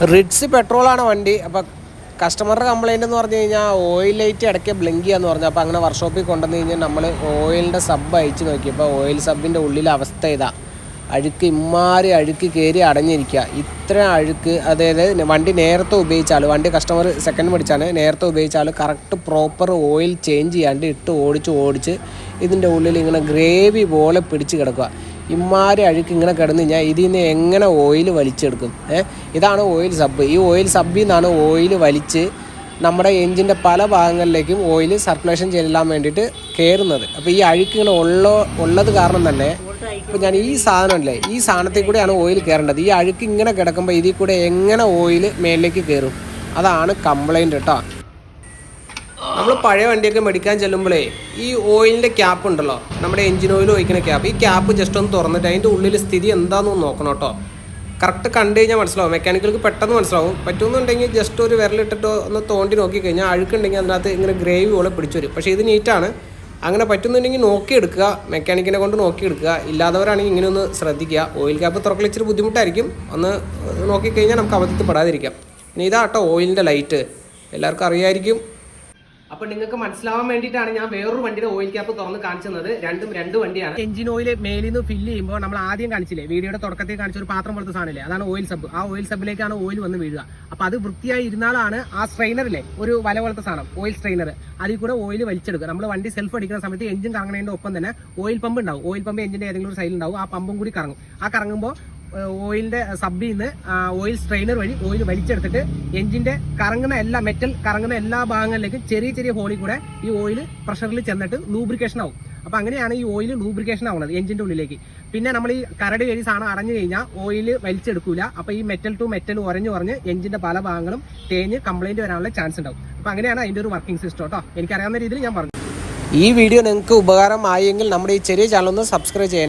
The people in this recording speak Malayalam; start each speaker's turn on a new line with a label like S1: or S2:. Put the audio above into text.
S1: റിഡ്സ് പെട്രോളാണ് വണ്ടി. അപ്പോൾ കസ്റ്റമറുടെ കംപ്ലയിൻ്റ് എന്ന് പറഞ്ഞു കഴിഞ്ഞാൽ ഓയിൽ ലൈറ്റ് ഇടയ്ക്ക് ബ്ലിങ്ക് ചെയ്യാന്ന് പറഞ്ഞു. അപ്പോൾ അങ്ങനെ വർക്ക്ഷോപ്പിൽ കൊണ്ടുവന്ന് കഴിഞ്ഞാൽ നമ്മൾ ഓയിലിൻ്റെ സബ് അയച്ച് നോക്കിയപ്പോൾ ഓയിൽ സബിൻ്റെ ഉള്ളിലെ അവസ്ഥ ഇതാ. അഴുക്ക് ഇമ്മാരി അഴുക്ക് കയറി അടഞ്ഞിരിക്കുക. ഇത്ര അഴുക്ക്, അതായത് വണ്ടി നേരത്തെ ഉപയോഗിച്ചാൽ, വണ്ടി കസ്റ്റമർ സെക്കൻഡ് മേടിച്ചാണ്, നേരത്തെ ഉപയോഗിച്ചാൽ കറക്റ്റ് പ്രോപ്പർ ഓയിൽ ചേഞ്ച് ചെയ്യാണ്ട് ഇട്ട് ഓടിച്ച് ഇതിൻ്റെ ഉള്ളിൽ ഇങ്ങനെ ഗ്രേവി പോലെ പിടിച്ച് കിടക്കുക. ഇമ്മാരി അഴുക്ക് ഇങ്ങനെ കിടന്നു കഴിഞ്ഞാൽ ഇതിൽ നിന്ന് എങ്ങനെ ഓയിൽ വലിച്ചെടുക്കും? ഇതാണ് ഓയിൽ സബ്. ഈ ഓയിൽ സബ്ബിൽ നിന്നാണ് ഓയിൽ വലിച്ച് നമ്മുടെ എൻജിൻ്റെ പല ഭാഗങ്ങളിലേക്കും ഓയിൽ സർക്കുലേഷൻ ചെല്ലാൻ വേണ്ടിയിട്ട് കയറുന്നത്. അപ്പോൾ ഈ അഴുക്ക് ഇങ്ങനെ ഉള്ളത് കാരണം തന്നെ ഇപ്പോൾ ഞാൻ ഈ സാധനമല്ലേ, ഈ സാധനത്തിൽ കൂടെയാണ് ഓയിൽ കയറേണ്ടത്. ഈ അഴുക്ക് ഇങ്ങനെ കിടക്കുമ്പോൾ ഇതിൽ കൂടെ എങ്ങനെ ഓയിൽ മേലിലേക്ക് കയറും? അതാണ് കംപ്ലൈൻറ്റ് കേട്ടോ. നമ്മൾ പഴയ വണ്ടിയൊക്കെ മേടിക്കാൻ ചെല്ലുമ്പോഴേ ഈ ഓയിലിൻ്റെ ക്യാപ്പ് ഉണ്ടല്ലോ, നമ്മുടെ എഞ്ചിൻ ഓയിൽ ഒഴിക്കുന്ന ക്യാപ്പ്, ഈ ക്യാപ്പ് ജസ്റ്റ് ഒന്ന് തുറന്നിട്ട് അതിൻ്റെ ഉള്ളിൽ സ്ഥിതി എന്താണെന്ന് നോക്കണം കേട്ടോ. കറക്റ്റ് കണ്ടു കഴിഞ്ഞാൽ മനസ്സിലാവും, മെക്കാനിക്കൾക്ക് പെട്ടെന്ന് മനസ്സിലാവും. പറ്റുമെന്നുണ്ടെങ്കിൽ ജസ്റ്റ് ഒരു വിരലിട്ടിട്ട് ഒന്ന് തോണ്ടി നോക്കിക്കഴിഞ്ഞാൽ അഴുക്കുണ്ടെങ്കിൽ അതിനകത്ത് ഇങ്ങനെ ഗ്രേവി പോലെ പിടിച്ചു വരും. പക്ഷേ ഇത് നീറ്റാണ്. അങ്ങനെ പറ്റുന്നുണ്ടെങ്കിൽ നോക്കിയെടുക്കുക, മെക്കാനിക്കിനെ കൊണ്ട് നോക്കിയെടുക്കുക. ഇല്ലാത്തവരാണെങ്കിൽ ഇങ്ങനെ ഒന്ന് ശ്രദ്ധിക്കുക. ഓയിൽ ക്യാപ്പ് തുറക്കൽ ഇച്ചിരി ബുദ്ധിമുട്ടായിരിക്കും, ഒന്ന് നോക്കിക്കഴിഞ്ഞാൽ നമുക്ക് അബദ്ധത്തിൽ പെടാതിരിക്കാം. പിന്നെ ഇതാട്ടോ ഓയിലിൻ്റെ ലൈറ്റ്, എല്ലാവർക്കും അറിയായിരിക്കും. അപ്പോൾ നിങ്ങൾക്ക് മനസ്സിലാവാൻ വേണ്ടിയിട്ടാണ് ഞാൻ വേറൊരു വണ്ടിയുടെ ഓയിൽ ക്യാപ്പ് തുറന്ന് കാണിച്ചത്. രണ്ടും രണ്ട് വണ്ടിയാണ്. എഞ്ചിൻ ഓയിൽ മേലിൽ നിന്ന് ഫില്ല് ചെയ്യുമ്പോൾ നമ്മൾ ആദ്യം കാണിച്ചില്ലേ, വീഡിയോയുടെ തുടക്കത്തിൽ കാണിച്ച ഒരു പാത്രം പോലത്തെ സാധനമില്ലേ, അതാണ് ഓയിൽ സബ്. ആ ഓയിൽ സബിലേക്കാണ് ഓയിൽ വന്ന് വീഴുക. അപ്പോൾ അത് വൃത്തിയായി ഇരുന്നാലാണ് ആ സ്ട്രെയിനറില്ലേ, ഒരു വല പോലത്തെ സാധനം, ഓയിൽ സ്ട്രെയിനർ, അതിൽ കൂടെ ഓയിൽ വലിച്ചെടുക്കുക. നമ്മൾ വണ്ടി സെൽഫ് അടിക്കുന്ന സമയത്ത് എഞ്ചിൻ കറങ്ങുന്നതിൻ്റെ ഒപ്പം തന്നെ ഓയിൽ പമ്പ് ഉണ്ടാവും. ഓയിൽ പമ്പ് എഞ്ചിൻ്റെ ഏതെങ്കിലും ഒരു സൈഡിൽ ഉണ്ടാവും. ആ പമ്പും കൂടി കറങ്ങും. ആ കറങ്ങുമ്പോൾ ഓയിലിൻ്റെ സബ്ബിൽ നിന്ന് ഓയിൽ സ്ട്രെയിനർ വഴി ഓയിൽ വലിച്ചെടുത്തിട്ട് എഞ്ചിൻ്റെ കറങ്ങുന്ന എല്ലാ മെറ്റൽ കറങ്ങുന്ന എല്ലാ ഭാഗങ്ങളിലേക്കും ചെറിയ ചെറിയ ഹോളിൽ കൂടെ ഈ ഓയിൽ പ്രഷറിൽ ചെന്നിട്ട് ലൂബ്രിക്കേഷൻ ആവും. അപ്പോൾ അങ്ങനെയാണ് ഈ ഓയിൽ ലൂബ്രിക്കേഷൻ ആവുന്നത് എഞ്ചിൻ്റെ ഉള്ളിലേക്ക്. പിന്നെ നമ്മൾ ഈ കരട് വഴി സാധനം അടഞ്ഞു കഴിഞ്ഞാൽ ഓയിൽ വലിച്ചെടുക്കില്ല. അപ്പോൾ ഈ മെറ്റൽ ടു മെറ്റൽ ഉറഞ്ഞ് എഞ്ചിൻ്റെ പല ഭാഗങ്ങളും തേഞ്ഞ് കംപ്ലൈൻറ്റ് വരാനുള്ള ചാൻസ് ഉണ്ടാവും. അപ്പോൾ അങ്ങനെയാണ് അതിൻ്റെ ഒരു വർക്കിംഗ് സിസ്റ്റം കേട്ടോ. എനിക്കറിയാവുന്ന രീതിയിൽ ഞാൻ പറഞ്ഞു. ഈ വീഡിയോ നിങ്ങൾക്ക് ഉപകാരമായെങ്കിൽ നമ്മുടെ ഈ ചെറിയ ചാനൽ ഒന്ന് സബ്സ്ക്രൈബ് ചെയ്യാം.